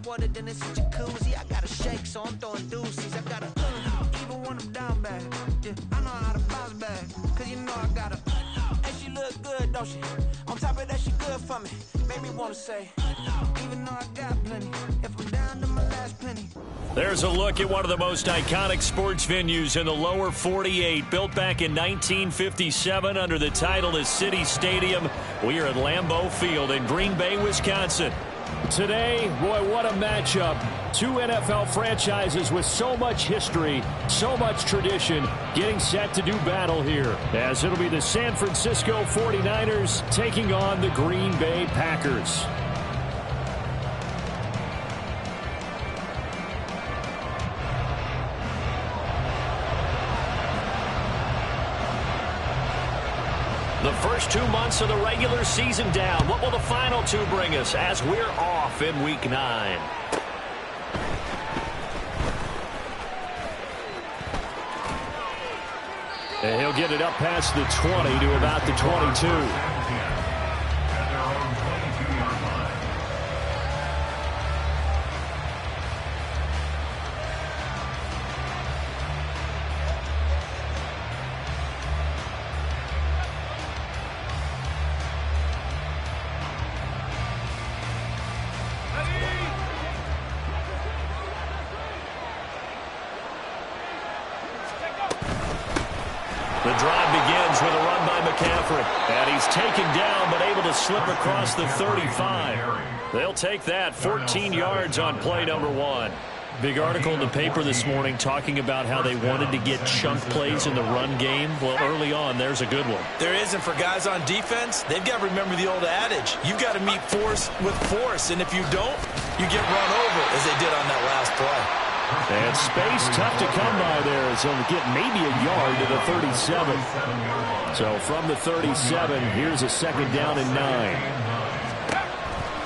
hot water, then it's a jacuzzi. I got a shake, so I'm throwing deuces. I got a even when I'm down bad. Yeah, I know how to bounce back, cause you know I got a and she look good, don't she? On top of that, she good for me. Made me wanna say, even though I got plenty, if I'm down to my last penny. There's a look at one of the most iconic sports venues in the lower 48. Built back in 1957 under the title of City Stadium. We are at Lambeau Field in Green Bay, Wisconsin. Today, boy, what a matchup. Two NFL franchises with so much history, so much tradition, getting set to do battle here. As it'll be the San Francisco 49ers taking on the Green Bay Packers. The first 2 months of the regular season down. What will the final two bring us as we're off in Week 9? And he'll get it up past the 20 to about the 22. The drive begins with a run by McCaffrey. And he's taken down but able to slip across the 35. They'll take that 14 yards on play number 1. Big article in the paper this morning talking about how they wanted to get chunk plays in the run game. Well, early on, there's a good one. There isn't for guys on defense. They've got to remember the old adage. You've got to meet force with force. And if you don't, you get run over as they did on that last play. And space tough to come by there as he'll get maybe a yard to the 37. So from the 37, here's a second down and 9.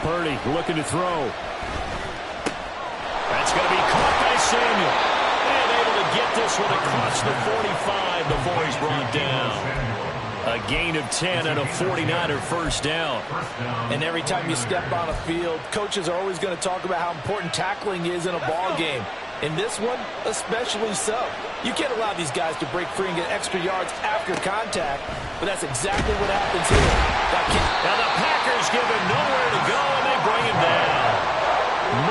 Purdy looking to throw. That's going to be caught by Samuel. And able to get this one across the 45 before he's brought down. A gain of 10 and a 49er first down. And every time you step on a field, coaches are always going to talk about how important tackling is in a ball game. In this one, especially so. You can't allow these guys to break free and get extra yards after contact, but that's exactly what happens here. Now the Packers give him nowhere to go, and they bring him down.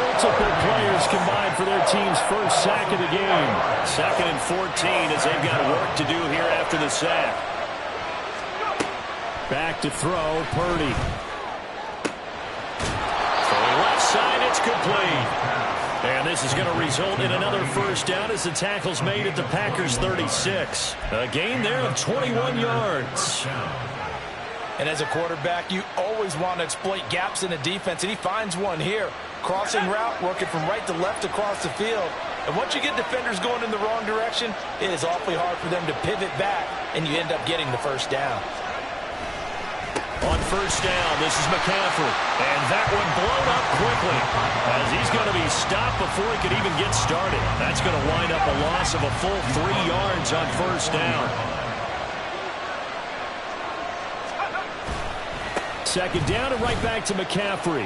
Multiple players combined for their team's first sack of the game. Second and 14 as they've got work to do here after the sack. Back to throw, Purdy. Throwing left side, it's complete. And this is going to result in another first down as the tackle's made at the Packers' 36. A gain there of 21 yards. And as a quarterback, you always want to exploit gaps in a defense, and he finds one here. Crossing route, working from right to left across the field. And once you get defenders going in the wrong direction, it is awfully hard for them to pivot back, and you end up getting the first down. On first down, this is McCaffrey. And that one blown up quickly as he's going to be stopped before he could even get started. That's going to wind up a loss of a full 3 yards on first down. Second down and right back to McCaffrey.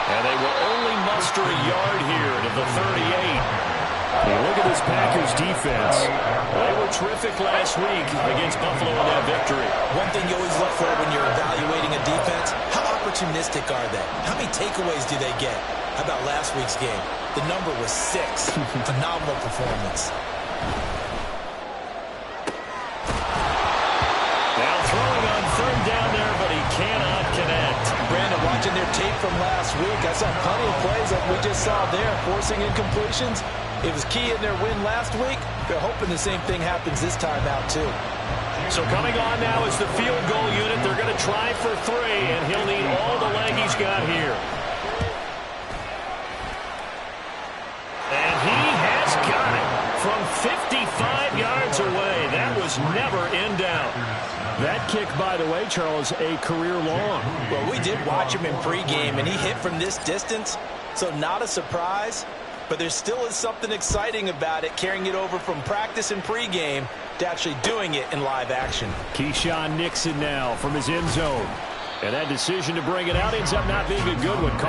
And they will only muster a yard here to the 38. Hey, look at this Packers defense. They were terrific last week against Buffalo in that victory. One thing you always look for when you're evaluating a defense, how opportunistic are they? How many takeaways do they get? How about last week's game? The number was 6. Phenomenal performance. Now throwing on third down there, but he cannot connect. Brandon, watching their tape from last week, I saw plenty of plays like we just saw there, forcing incompletions. It was key in their win last week. They're hoping the same thing happens this time out, too. So coming on now is the field goal unit. They're going to try for 3, and he'll need all the leg he's got here. And he has got it from 55 yards away. That was never in doubt. That kick, by the way, Charles, a career long. Well, we did watch him in pregame, and he hit from this distance, so not a surprise. But there still is something exciting about it, carrying it over from practice and pregame to actually doing it in live action. Keyshawn Nixon now from his end zone. And that decision to bring it out ends up not being a good one.